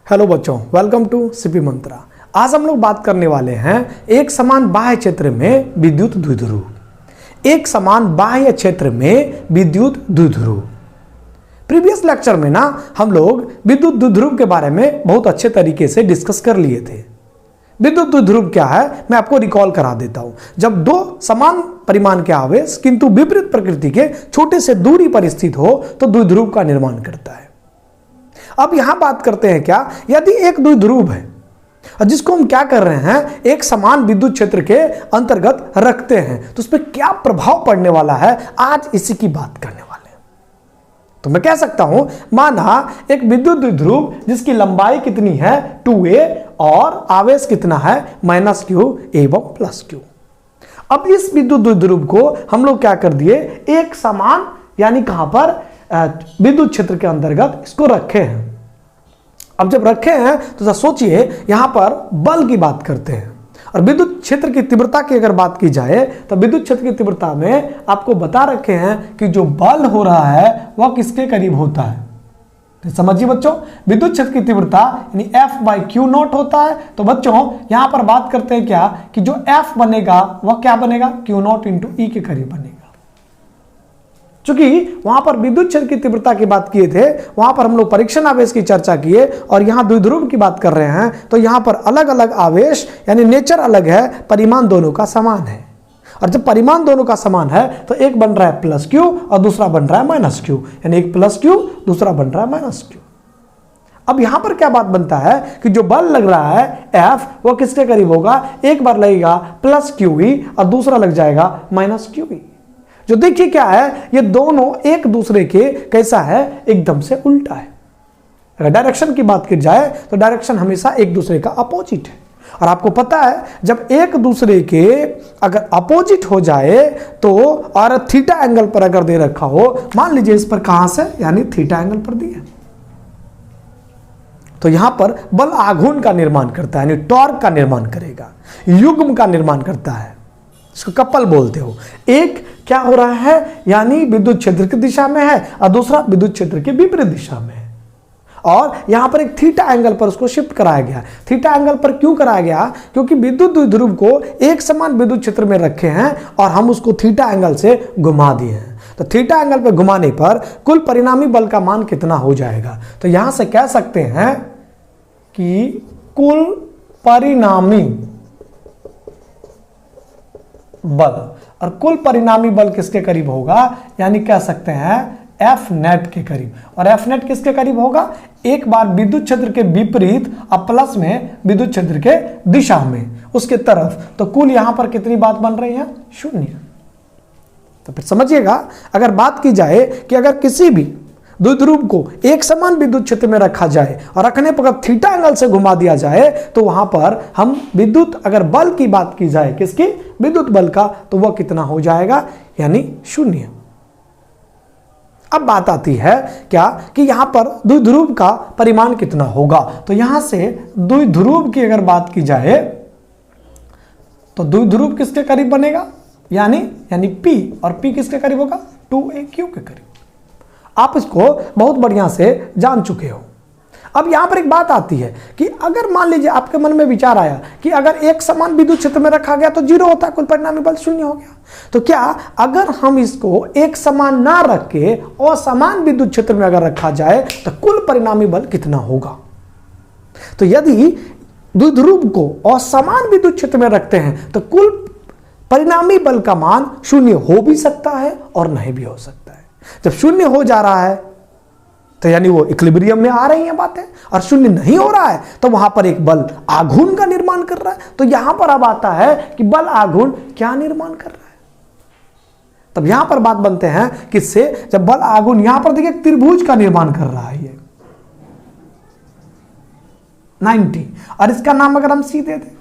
Hello बच्चों, welcome to CP मंत्रा। आज हम लोग बात करने वाले हैं एक समान बाह्य क्षेत्र में विद्युत द्विध्रुव। एक समान बाह्य क्षेत्र में विद्युत द्विध्रुव। प्रीवियस लेक्चर में ना हम लोग विद्युत द्विध्रुव के बारे में बहुत अच्छे तरीके से डिस्कस कर लिए थे। विद्युत द्विध्रुव क्या है मैं आपको रिकॉल करा देता हूं। जब दो समान परिमाण के आवेश किंतु विपरीत प्रकृति के छोटे से दूरी पर स्थित हो तो द्विध्रुव का निर्माण करता है। अब यहां बात करते हैं क्या, यदि एक द्विध्रुव है और जिसको हम क्या कर रहे हैं एक समान विद्युत क्षेत्र के अंतर्गत रखते हैं तो उस पर क्या प्रभाव पड़ने वाला है, आज इसी की बात करने वाले हैं। तो मैं कह सकता हूं माना एक विद्युत द्विध्रुव जिसकी लंबाई कितनी है 2a और आवेश कितना है -q एवं +q। अब इस विद्युत द्विध्रुव को हम लोग क्या कर दिए, एक समान यानी कहां पर विद्युत क्षेत्र के अंतर्गत इसको रखे हैं। अब जब रखे हैं तो सोचिए यहां पर बल की बात करते हैं और विद्युत क्षेत्र की तीव्रता की अगर बात की जाए तो विद्युत क्षेत्र की तीव्रता में आपको बता रखे हैं कि जो बल हो रहा है वह किसके करीब होता है। तो समझिए बच्चों, विद्युत क्षेत्र की तीव्रता यानी F/Q0 होता है। तो बच्चों यहां पर बात करते हैं क्या कि जो F बनेगा वह क्या बनेगा, Q0 × E के करीब बनेगा। चूंकि वहां पर विद्युत क्षेत्र की तीव्रता की बात किए थे, वहां पर हम लोग परीक्षण आवेश की चर्चा किए और यहां द्विध्रुव की बात कर रहे हैं तो यहां पर अलग अलग आवेश यानी नेचर अलग है, परिमाण दोनों का समान है। और जब परिमाण दोनों का समान है तो एक बन रहा है +q और दूसरा बन रहा है -q, यानी एक +q दूसरा बन रहा है -q। अब यहां पर क्या बात बनता है कि जो बल लग रहा है F वो किसके करीब होगा, एक बार लगेगा +qe और दूसरा लग जाएगा -qe। जो देखिए क्या है, ये दोनों एक दूसरे के कैसा है, एकदम से उल्टा है। अगर डायरेक्शन की बात की जाए तो डायरेक्शन हमेशा एक दूसरे का अपोजिट है। और आपको पता है जब एक दूसरे के अगर अपोजिट हो जाए तो और थीटा एंगल पर अगर दे रखा हो, मान लीजिए इस पर कहां से यानी थीटा एंगल पर दिया, तो यहां पर बल आघूर्ण का निर्माण करता है यानी टॉर्क का निर्माण करेगा, युग्म का निर्माण करता है, इसको कपल बोलते हो। एक क्या हो रहा है यानी विद्युत क्षेत्र की दिशा में है और दूसरा विद्युत क्षेत्र के विपरीत दिशा में है। और यहां पर एक थीटा एंगल पर उसको शिफ्ट कराया गया। थीटा एंगल पर क्यों कराया गया, क्योंकि विद्युत द्विध्रुव को एक समान विद्युत क्षेत्र में रखे हैं और हम उसको थीटा एंगल से घुमा दिए हैं। तो थीटा एंगल पर घुमाने पर कुल परिणामी बल का मान कितना हो जाएगा, तो यहां से कह सकते हैं कि कुल परिणामी बल, और कुल परिणामी बल किसके करीब होगा, यानी कह सकते हैं F नेट के करीब। और F नेट किसके करीब होगा, एक बार विद्युत क्षेत्र के विपरीत और प्लस में विद्युत क्षेत्र के दिशा में उसके तरफ, तो कुल यहां पर कितनी बात बन रही है, 0। तो फिर समझिएगा अगर बात की जाए कि अगर किसी भी द्विध्रुव को एक समान विद्युत क्षेत्र में रखा जाए और रखने पर अगर थीटा एंगल से घुमा दिया जाए तो वहां पर हम विद्युत अगर बल की बात की जाए किसकी, विद्युत बल का, तो वह कितना हो जाएगा यानी 0। अब बात आती है क्या कि यहां पर द्विध्रुव का परिमाण कितना होगा, तो यहां से द्विध्रुव की अगर बात की जाए तो द्विध्रुव किसके करीब बनेगा यानी P, और P किसके करीब होगा 2aq के करीब। आप इसको बहुत बढ़िया से जान चुके हो। अब यहां पर एक बात आती है कि अगर मान लीजिए आपके मन में विचार आया कि अगर एक समान विद्युत क्षेत्र में रखा गया तो 0 होता है, कुल परिणामी बल 0 हो गया। तो क्या अगर हम इसको एक समान ना रख के असमान विद्युत क्षेत्र में अगर रखा जाए तो कुल परिणामी बल कितना होगा। तो यदि द्विध्रुव को असमान विद्युत क्षेत्र में रखते हैं तो कुल परिणामी बल का मान 0 हो भी सकता है और नहीं भी हो सकता है। जब 0 हो जा रहा है तो यानी वो इक्विलिब्रियम में आ रही हैं बातें, और 0 नहीं हो रहा है तो वहां पर एक बल आघूर्ण का निर्माण कर रहा है। तो यहां पर अब आता है कि बल आघूर्ण क्या निर्माण कर रहा है। तब यहां पर बात बनते हैं किससे, जब बल आघूर्ण यहां पर देखिए त्रिभुज का निर्माण कर रहा है ये 90, और इसका नाम अगर हम C दे दें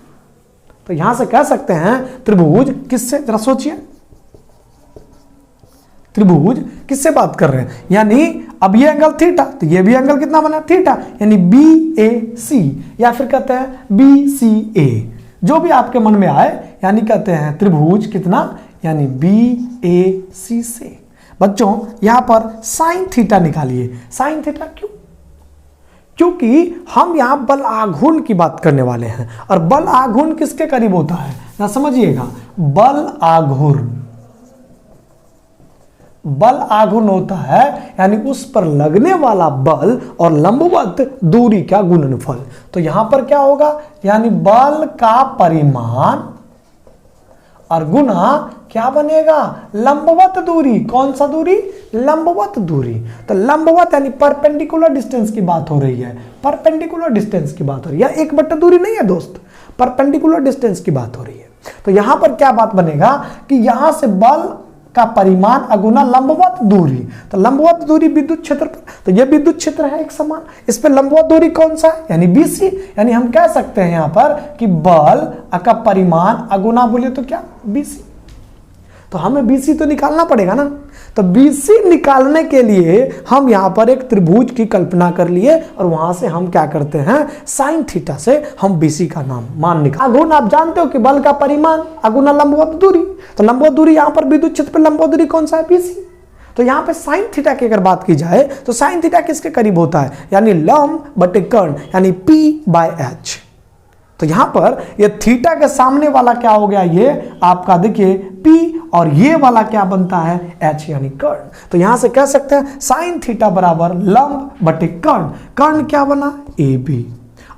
तो यहां से कह सकते हैं त्रिभुज किससे, जरा सोचिए त्रिभुज किससे बात कर रहे हैं, यानी अब ये एंगल थीटा तो ये भी एंगल कितना बना थीटा, यानी BAC या फिर कहते हैं BCA, जो भी आपके मन में आए, यानी कहते हैं त्रिभुज कितना यानी BAC से। बच्चों यहां पर साइन थीटा निकालिए। साइन थीटा क्यों, क्योंकि हम यहां बल आघूर्ण की बात करने वाले हैं, और बल आघूर्ण किसके करीब होता है ना, समझिएगा। बल आघूर्ण होता है यानी उस पर लगने वाला बल और लंबवत दूरी का गुणनफल। तो यहां पर क्या होगा, यानी बल का परिमाण और गुना क्या बनेगा, लंबवत दूरी। कौन सा दूरी, लंबवत दूरी। तो लंबवत यानी परपेंडिकुलर डिस्टेंस की बात हो रही है, परपेंडिकुलर डिस्टेंस की बात हो रही है, एक बट्टा दूरी नहीं है दोस्त, परपेंडिकुलर डिस्टेंस की बात हो रही है। तो यहां पर क्या बात बनेगा कि यहां से बल का परिमाण अगुना लंबवत दूरी। तो लंबवत दूरी विद्युत क्षेत्र पर, तो ये विद्युत क्षेत्र है एक समान, इस पे लंबवत दूरी कौन सा है, यानी BC। यानी हम कह सकते हैं यहां पर कि बल का परिमाण अगुना बोले तो क्या, BC। तो हमें BC तो निकालना पड़ेगा ना। तो BC निकालने के लिए हम यहां पर एक त्रिभुज की कल्पना कर लिए, और वहां से हम क्या करते हैं, साइन थीटा से हम BC का मान निकाल। आघूर्ण आप जानते हो कि बल का परिमाण अगुना लंबवत दूरी। तो लंबवत दूरी यहां पर विद्युत क्षेत्र पर लंबवत दूरी कौन सा है, BC। तो यहां पे साइन थीटा की अगर बात की जाए तो साइन थीटा किसके करीब होता है, यानी लंब बटे कर्ण, यानी P/H। तो यहां पर ये थीटा के सामने वाला क्या हो गया, ये आपका देखिए P, और ये वाला क्या बनता है, H यानी कर्ण। तो यहां से कह सकते हैं साइन थीटा बराबर लंब बटे कर्ण। कर्ण क्या बना, AB।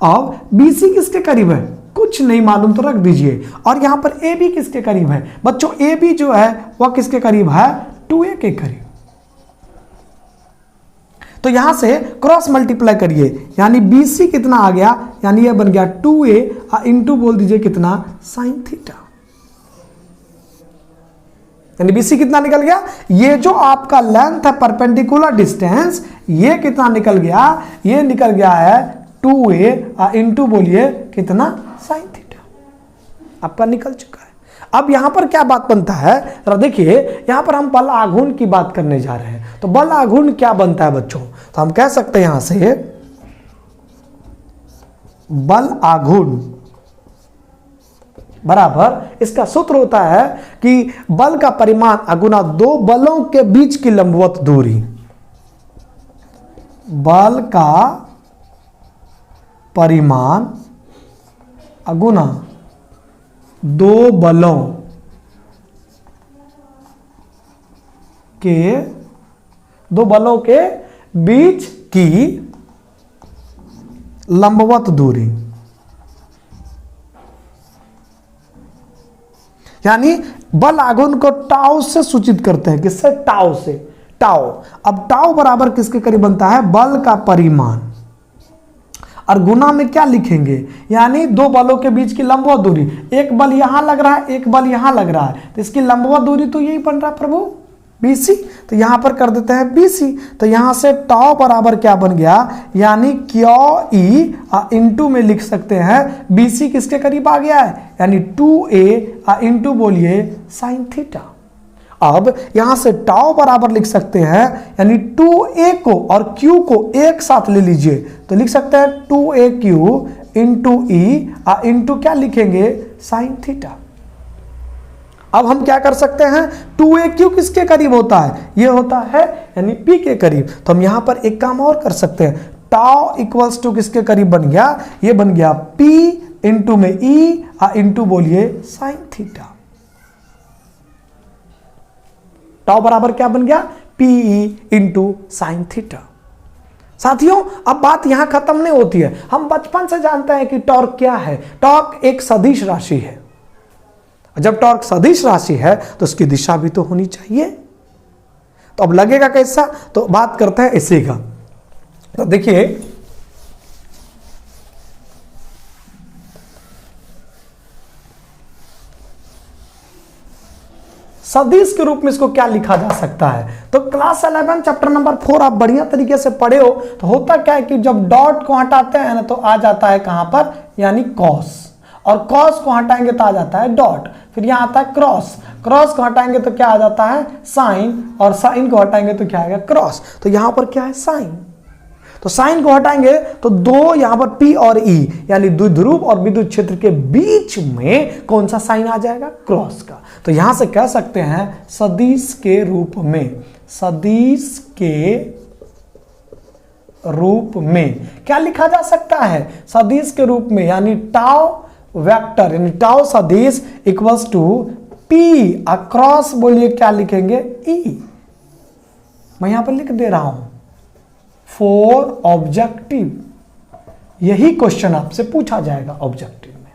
अब BC किसके करीब है, कुछ नहीं मालूम तो रख दीजिए। और यहां पर AB किसके करीब है बच्चों, AB जो है वह किसके करीब है, 2A के करीब। तो यहां से क्रॉस मल्टीप्लाई करिए, यानी BC कितना आ गया, यानी यह बन गया 2A इंटू बोल दीजिए कितना, साइन थीटा। यानी BC कितना निकल गया, ये जो आपका लेंथ है परपेंडिकुलर डिस्टेंस, ये कितना निकल गया, ये निकल गया है 2A इंटू बोलिए कितना, साइन थीटा। आपका निकल चुका है। अब यहां पर क्या बात बनता है, देखिए यहां पर हम बल आघूर्ण की बात करने जा रहे हैं। तो बल आघूर्ण क्या बनता है बच्चों, तो हम कह सकते हैं यहां से बल आघूर्ण बराबर, इसका सूत्र होता है कि बल का परिमाण अगुना दो बलों के बीच की लंबवत दूरी। बल का परिमाण अगुना दो बलों के बीच की लंबवत दूरी। यानी बल आघूर्ण को टाउ से सूचित करते हैं, किससे, टाउ से। टाउ, अब टाउ बराबर किसके करीब बनता है, बल का परिमाण, और गुना में क्या लिखेंगे, यानी दो बलों के बीच की लंबवत दूरी। एक बल यहां लग रहा है, एक बल यहां लग रहा है, तो इसकी लंबवत दूरी तो यही बन रहा है प्रभु, BC। तो यहां पर कर देते हैं BC। तो यहां से टाउ बराबर क्या बन गया, यानी QE इंटू में लिख सकते हैं BC किसके करीब आ गया है, यानी 2A इंटू बोलिए साइन थीटा। अब यहां से टाउ बराबर लिख सकते हैं, यानी 2A को और Q को एक साथ ले लीजिए, तो लिख सकते हैं 2AQ इंटू E इंटू क्या लिखेंगे, साइन थीटा। अब हम क्या कर सकते हैं, 2AQ किसके करीब होता है, ये होता है यानी P के करीब। तो हम यहां पर एक काम और कर सकते हैं, टाउ इक्वल्स टू किसके करीब बन गया, ये बन गया P इंटू में E इंटू बोलिए साइन थीटा। टाउ बराबर क्या बन गया, PE इंटू साइन थीटा। साथियों अब बात यहां खत्म नहीं होती है, हम बचपन से जानते हैं कि टॉर्क क्या है। टॉर्क एक सदिश राशि है। जब टॉर्क सदिश राशि है तो उसकी दिशा भी तो होनी चाहिए। तो अब लगेगा कैसा, तो बात करते हैं इसी का। तो देखिए सदिश के रूप में इसको क्या लिखा जा सकता है, तो क्लास 11 चैप्टर नंबर 4 आप बढ़िया तरीके से पढ़े हो। तो होता क्या है कि जब डॉट को हटाते हैं ना तो आ जाता है कहां पर, यानी कॉस, और कॉस को हटाएंगे तो आ जाता है डॉट, फिर यहां आता है क्रॉस, क्रॉस को हटाएंगे तो क्या आ जाता है साइन, और साइन को हटाएंगे तो क्या आएगा क्रॉस। तो यहां पर क्या है साइन, तो साइन को हटाएंगे तो दो यहां पर P और E यानी द्विध्रुव और विद्युत क्षेत्र के बीच में कौन सा साइन आ जाएगा, क्रॉस का। तो यहां से कह सकते हैं सदिश के रूप में, सदिश के रूप में क्या लिखा जा सकता है? सदिश के रूप में, यानी टाउ वेक्टर यानी टाउ सदिश इक्वल्स टू पी अक्रॉस, बोलिए क्या लिखेंगे? ई। मैं यहां पर लिख दे रहा हूं फॉर ऑब्जेक्टिव। यही क्वेश्चन आपसे पूछा जाएगा ऑब्जेक्टिव में।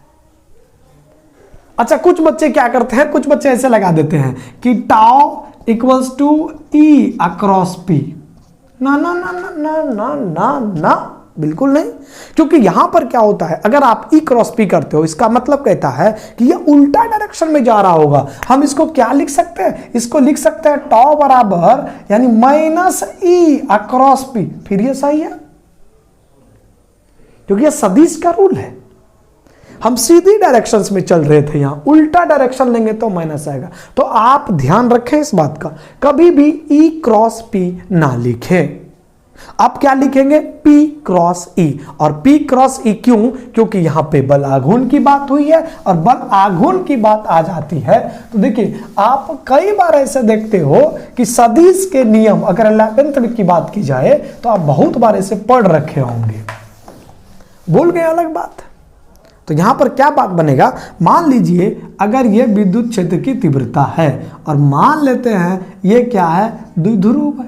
अच्छा, कुछ बच्चे क्या करते हैं, कुछ बच्चे ऐसे लगा देते हैं कि tau equals to E across P. ना ना ना ना ना ना ना ना, बिल्कुल नहीं। क्योंकि यहां पर क्या होता है, अगर आप ई क्रॉस पी करते हो, इसका मतलब कहता है कि ये उल्टा डायरेक्शन में जा रहा होगा। हम इसको क्या लिख सकते हैं? इसको लिख सकते हैं टाउ बराबर यानी माइनस ई अक्रॉस पी। फिर ये सही है, क्योंकि ये सदिश का रूल है। हम सीधी डायरेक्शंस में चल रहे थे, यहां उल्टा डायरेक्शन लेंगे तो माइनस आएगा। तो आप ध्यान रखें इस बात का, कभी भी ई क्रॉस पी ना लिखें। आप क्या लिखेंगे? P cross E। और P क्रॉस E क्यों? क्योंकि यहां पे बल आघूर्ण की बात हुई है, और बल आघूर्ण की बात आ जाती है तो देखिए, आप कई बार ऐसे देखते हो कि सदिश के नियम, अगर 11th की बात की जाए तो आप बहुत बार ऐसे पढ़ रखे होंगे, भूल गए, अलग बात। तो यहां पर क्या बात बनेगा, मान लीजिए अगर ये विद्युत क्षेत्र की तीव्रता है, और मान लेते हैं ये क्या है? द्विध्रुव है,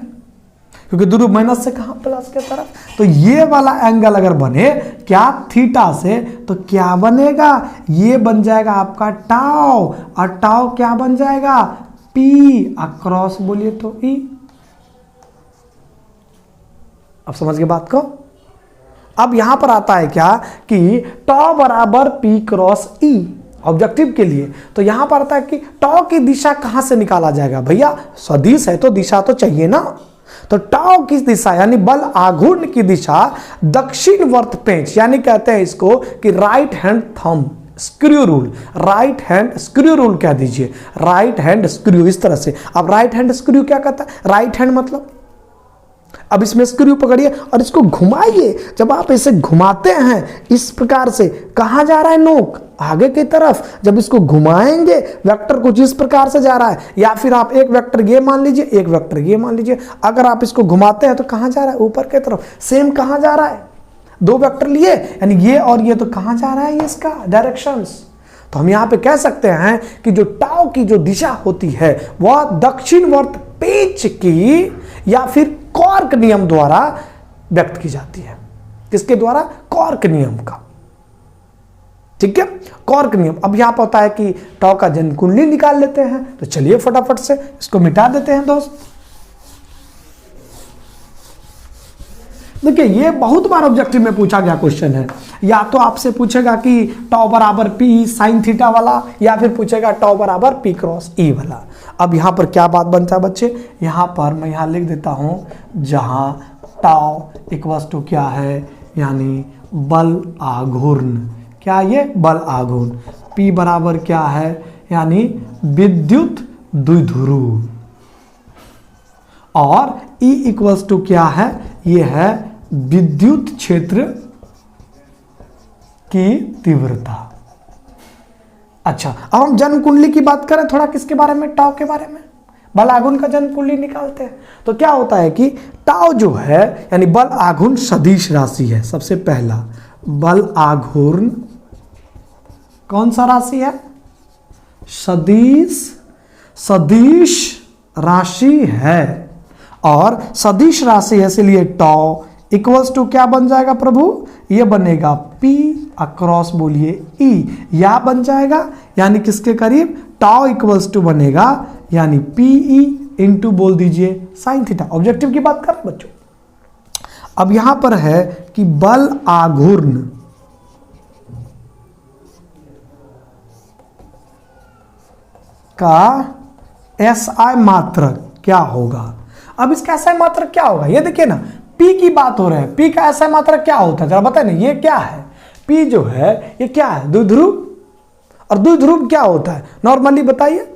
क्योंकि ध्रुव माइनस से कहां प्लस के तरफ। तो ये वाला एंगल अगर बने क्या थीटा से, तो क्या बनेगा? ये बन जाएगा आपका टाउ, और टाउ क्या बन जाएगा? पी अक्रॉस, बोलिए तो ई। अब समझ गए बात को? अब यहां पर आता है क्या कि टाउ बराबर पी क्रॉस ई ऑब्जेक्टिव के लिए। तो यहां पर आता है कि टाउ की दिशा कहां से निकाला जाएगा? भैया सदिश है तो दिशा तो चाहिए ना। तो टाउ की दिशा यानी बल आघूर्ण की दिशा दक्षिण वर्त पेंच, यानी कहते हैं इसको कि right hand thumb screw rule, right hand screw rule कह दीजिए, राइट हैंड स्क्रू, इस तरह से। अब राइट हैंड स्क्रू क्या कहता है? राइट हैंड मतलब, अब इसमें स्क्रू पकड़िए और इसको घुमाइए। जब आप इसे घुमाते हैं इस प्रकार से, कहां जा रहा है नोक? आगे की तरफ। जब इसको घुमाएंगे वेक्टर कुछ इस प्रकार से जा रहा है, या फिर आप एक वेक्टर ये मान लीजिए, एक वेक्टर ये मान लीजिए। अगर आप इसको घुमाते हैं तो कहां जा रहा है? ऊपर की तरफ। सेम कहां जा रहा है? दो वेक्टर लिए, यानी ये और ये, तो कहां जा रहा है ये इसका डायरेक्शंस। तो हम यहां पे कह सकते हैं कि जो टाउ की जो दिशा होती है वह दक्षिणवर्त पेंच की या फिर कॉर्क नियम द्वारा व्यक्त की जाती है। किसके द्वारा? कॉर्क नियम का। ठीक है, कॉर्क नियम। अब यहां पर होता है कि टाउ का जन कुंडली निकाल लेते हैं, तो चलिए फटाफट से इसको मिटा देते हैं दोस्त। देखिए, ये बहुत बार ऑब्जेक्टिव में पूछा गया क्वेश्चन है। या तो आपसे पूछेगा कि टाउ बराबर पी साइन थीटा वाला, या फिर पूछेगा टाउ बराबर पी क्रॉस ई वाला। अब यहां पर क्या बात बनता है बच्चे? यहां पर मैं यहां लिख देता हूं, जहां टाउ इक्वल्स टू क्या है, यानी बल आघूर्ण। क्या ये? बल आघूर्ण। पी बराबर क्या है? यानी विद्युत द्विध्रुव। और ई इक्वल्स टू क्या है? ये है विद्युत क्षेत्र की तीव्रता। अच्छा, अब हम जन कुंडली की बात करें थोड़ा, किसके बारे में? टाउ के बारे में। बल आघूर्ण का जन कुंडली निकालते हैं तो क्या होता है कि टाउ जो है यानी बल आघूर्ण सदिश राशि है। सबसे पहला बल आघूर्ण कौन सा राशि है? सदिश राशि है। और सदिश राशि है, इसलिए टाउ इक्वल्स टू क्या बन जाएगा प्रभु? ये बनेगा P अक्रॉस, बोलिए E। या बन जाएगा यानी किसके करीब? टाउ इक्वल्स टू बनेगा यानी PE इंटू बोल दीजिए साइन थीटा। ऑब्जेक्टिव की बात करें बच्चों। अब यहां पर है कि बल आघूर्ण का SI मात्रक क्या होगा? अब इसका SI मात्रक क्या होगा? ये देखिए ना, P की बात हो रहा है, P का SI मात्रक क्या होता है जरा बताए ना। ये क्या है? P जो है ये क्या है? द्विध्रुव। और द्विध्रुव क्या होता है नॉर्मली बताइए?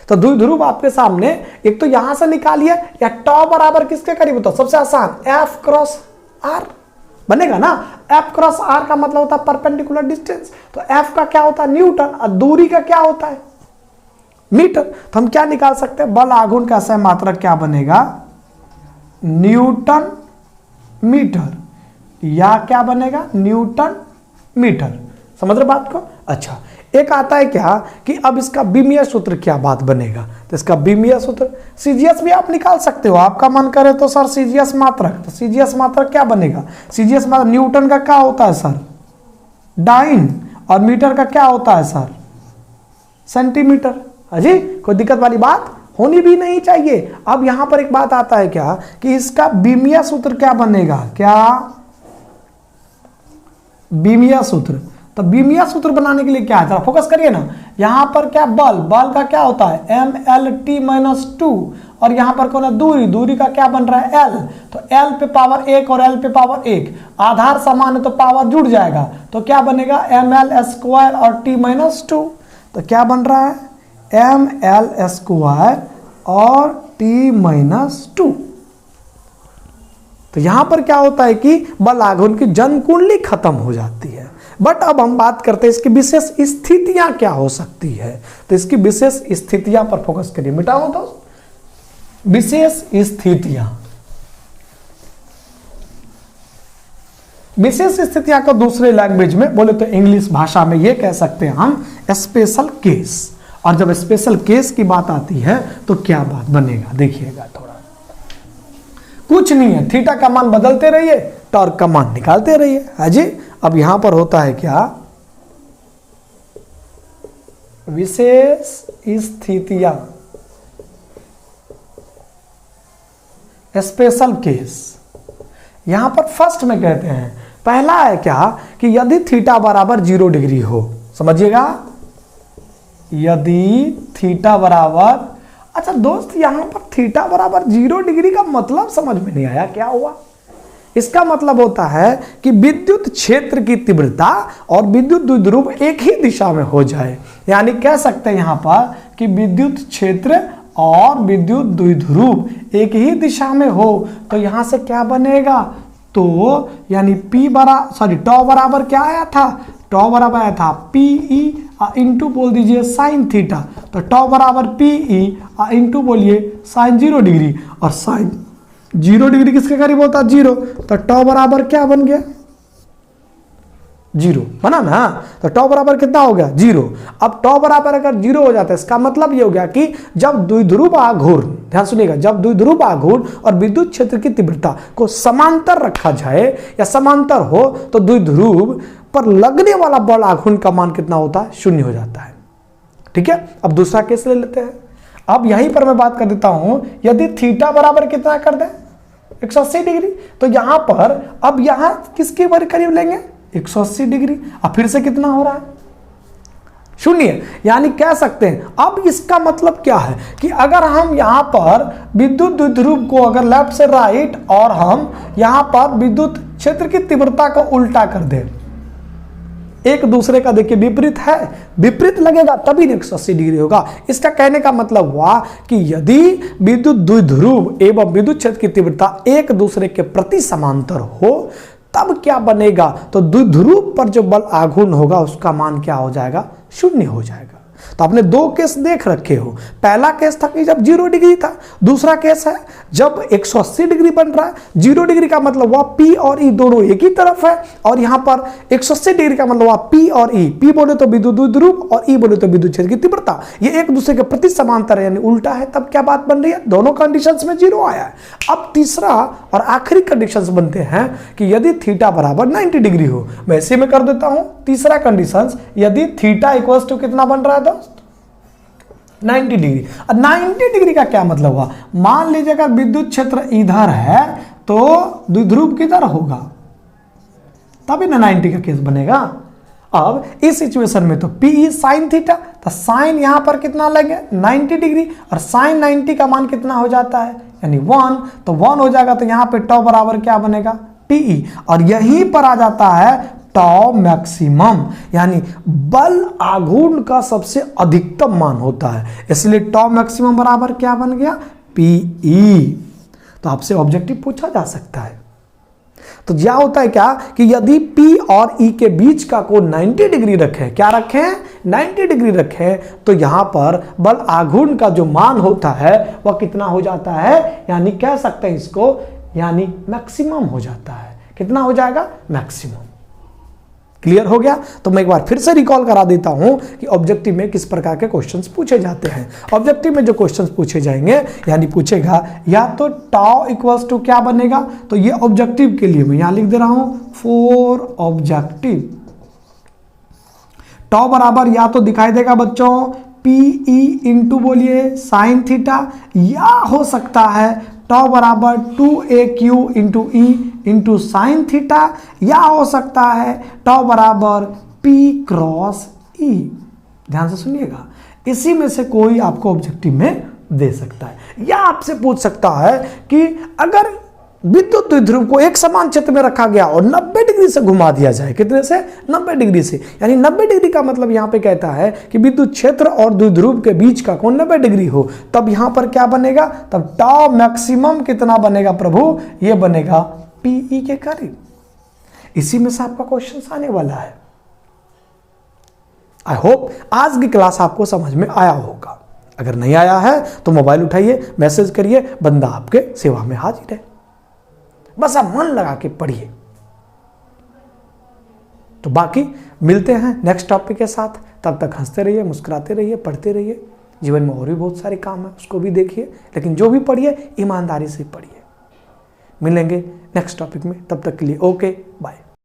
तो द्विध्रुव आपके सामने, एक तो यहां से निकालिए, या टाउ बराबर किसके करीब होता है? सबसे आसान F क्रॉस R बनेगा ना। F क्रॉस R का मतलब होता है परपेंडिकुलर डिस्टेंस। तो F का क्या होता है? न्यूटन। और दूरी का क्या होता है? मीटर। तो हम क्या निकाल सकते हैं? बल आघूर्ण का SI मात्रक क्या बनेगा? न्यूटन मीटर, या क्या बनेगा न्यूटन मीटर। समझ रहे बात को? अच्छा, एक आता है क्या कि अब इसका बीमीय सूत्र क्या बात बनेगा, तो इसका बीमीय सूत्र सीजीएस भी आप निकाल सकते हो, आपका मन करे तो सर सीजीएस मात्रक, तो सीजीएस मात्रक क्या बनेगा, सीजीएस मात्रक न्यूटन का क्या होता है सर डाइन, और मीटर का क्या होता है सर सेंटीमीटर। अजी कोई दिक्कत वाली बात होनी भी नहीं चाहिए। अब यहां पर एक बात आता है क्या कि इसका बीमीय सूत्र क्या बनेगा, क्या बीमीय सूत्र, तो बीमीय सूत्र बनाने के लिए क्या है, फोकस करिए ना, यहां पर क्या बल का क्या होता है mlt-2, और यहां पर कौन है दूरी का क्या बन रहा है l, तो l पे पावर 1 और l पे पावर 1, आधार समान है तो पावर जुड़ जाएगा, तो क्या बनेगा ml² और t-2, तो क्या बन रहा है ml² और t-2। तो यहां पर क्या होता है कि बल आघूर्ण की जन कुंडली खत्म हो जाती है। बट अब हम बात करते हैं इसकी विशेष स्थितियां क्या हो सकती है, तो इसकी विशेष स्थितियां पर फोकस करिए। मिटाओ दोस्त, विशेष स्थितियां, विशेष स्थितियां को दूसरे लैंग्वेज में बोले तो इंग्लिश भाषा में ये कह सकते हैं हम स्पेशल केस। और जब स्पेशल केस की बात आती है तो क्या बात बनेगा, देखिएगा थोड़ा, कुछ नहीं है, थीटा का मान बदलते रहिए, टॉर्क का मान निकालते रहिए। हाजी, अब यहां पर होता है क्या विशेष स्थितियां, स्पेशल केस। यहां पर फर्स्ट में कहते हैं, पहला है क्या कि यदि थीटा बराबर 0 डिग्री हो, समझिएगा, यदि थीटा बराबर, अच्छा दोस्त यहां पर थीटा बराबर 0 डिग्री का मतलब समझ में नहीं आया, क्या हुआ? इसका मतलब होता है कि विद्युत क्षेत्र की तीव्रता और विद्युत द्विध्रुव एक ही दिशा में हो जाए, यानी कह सकते हैं यहां पर कि विद्युत क्षेत्र और विद्युत द्विध्रुव एक ही दिशा में हो, तो यहां से क्या बनेगा, तो यानी टॉ बराबर क्या आया था, टॉ बराबर आया था पीई इंटू बोल दीजिए साइन थीटा, तो टॉ बराबर पीई इंटू बोलिए साइन 0 डिग्री, और साइन 0 डिग्री किसके करीब होता है 0, तो टॉ बराबर क्या बन गया 0 बना ना, तो टॉ बराबर कितना हो गया 0। अब टॉ बराबर अगर 0 हो जाता है इसका मतलब ये हो गया कि जब द्विध्रुव आघूर्ण, ध्यान सुनिएगा, जब द्विध्रुव आघूर्ण और विद्युत क्षेत्र की तीव्रता को समांतर रखा जाए या समांतर हो तो द्विध्रुव पर लगने वाला बल आघूर्ण का मान कितना होता है 0 हो जाता है। ठीक है, अब दूसरा केस ले लेते हैं। अब यहीं पर मैं बात कर देता हूं, यदि थीटा बराबर कितना कर दें 180 डिग्री, तो यहां पर अब यहां किसके करीब लेंगे 180 डिग्री, अब फिर से कितना हो रहा है 0, यानी कह सकते हैं अब इसका मतलब क्या है कि अगर हम यहां पर विद्युत द्विध्रुव को अगर लेफ्ट से राइट और हम यहां पर विद्युत क्षेत्र की तीव्रता को उल्टा कर दें, एक दूसरे का देखिए विपरीत है, विपरीत लगेगा तभी 180 डिग्री होगा। इसका कहने का मतलब हुआ कि यदि विद्युत द्विध्रुव एवं विद्युत क्षेत्र की तीव्रता एक दूसरे के प्रति समांतर हो तब क्या बनेगा, तो द्विध्रुव पर जो बल आघूर्ण होगा उसका मान क्या हो जाएगा 0 हो जाएगा। तो आपने 2 केस देख रखे हो, पहला केस था कि जब 0 डिग्री था, दूसरा केस है जब 180 डिग्री बन रहा है। 0 डिग्री का मतलब हुआ P और E दोनों एक ही तरफ है, और यहां पर 180 डिग्री का मतलब हुआ P और E, P बोले तो विद्युत द्विध्रुव और E बोले तो विद्युत क्षेत्र की तीव्रता, ये एक दूसरे के प्रति समांतर है यानी उल्टा है, तब क्या बात बन रही है, दोनों कंडीशंस में 0 आया है। अब तीसरा और आखिरी कंडीशंस बनते हैं कि यदि थीटा बराबर 90 डिग्री हो, मैं इसी में कर देता हूं तीसरा कंडीशंस, यदि थीटा इक्वल्स टू कितना बन रहा है दोस्त 90 डिग्री। 90 डिग्री का क्या मतलब हुआ, मान लीजिए अगर विद्युत क्षेत्र इधर है तो द्विध्रुव किधर होगा, तभी ना 90 का केस बनेगा। अब इस सिचुएशन में तो P साइन थीटा, तो साइन यहां पर कितना लेंगे 90 डिग्री, और साइन 90 का मान कितना हो जाता है यानी 1, तो 1 हो जाएगा, तो यहां पे टॉ बराबर क्या बनेगा PE, और यहीं पर आ जाता है टॉ मैक्सिमम, यानी बल आघूर्ण का सबसे अधिकतम मान होता है, इसलिए टॉ मैक्सिमम बराबर क्या बन गया PE। तो आपसे ऑब्जेक्टिव पूछा जा सकता है, तो क्या होता है क्या कि यदि P और E के बीच का कोण 90 डिग्री रखें, क्या रखें 90 डिग्री रखें, तो यहां पर बल आघूर्ण का जो मान होता है वह कितना हो जाता है, यानी कह सकते हैं इसको यानी मैक्सिमम हो जाता है। कितना हो जाएगा? मैक्सिमम। क्लियर हो गया? तो मैं एक बार फिर से रिकॉल करा देता हूं कि ऑब्जेक्टिव में किस प्रकार के क्वेश्चंस पूछे जाते हैं। ऑब्जेक्टिव में जो क्वेश्चंस पूछे जाएंगे, यानी पूछेगा या तो टाउ इक्वल्स टू क्या बनेगा, तो ये ऑब्जेक्टिव के लिए मैं यहां लिख दे रहा हूं फॉर ऑब्जेक्टिव। टाउ बराबर या तो दिखाई देगा बच्चों पीई इंटू बोलिए साइन थीटा, या हो सकता है टाउ बराबर 2AQ into E into sine theta, या हो सकता है टाउ बराबर P क्रॉस ई। ध्यान से सुनिएगा, इसी में से कोई आपको ऑब्जेक्टिव में दे सकता है। या आपसे पूछ सकता है कि अगर विद्युत द्विध्रुव को एक समान क्षेत्र में रखा गया और 90 डिग्री से घुमा दिया जाए, कितने से? 90 डिग्री से। यानी 90 डिग्री का मतलब यहां पे कहता है कि विद्युत क्षेत्र और द्विध्रुव के बीच का कोण 90 डिग्री हो, तब यहां पर क्या बनेगा? तब टाउ मैक्सिमम कितना बनेगा प्रभु? यह बनेगा पीई के करीब। इसी में से आपका क्वेश्चन आने वाला है। आई होप आज की क्लास आपको समझ में आया होगा। अगर नहीं आया है तो मोबाइल उठाइए, मैसेज करिए, बंदा आपके सेवा में हाजिर है। बस आप मन लगा के पढ़िए। तो बाकी मिलते हैं नेक्स्ट टॉपिक के साथ। तब तक हंसते रहिए, मुस्कुराते रहिए, पढ़ते रहिए। जीवन में और भी बहुत सारे काम है, उसको भी देखिए, लेकिन जो भी पढ़िए ईमानदारी से पढ़िए। मिलेंगे नेक्स्ट टॉपिक में, तब तक के लिए ओके बाय।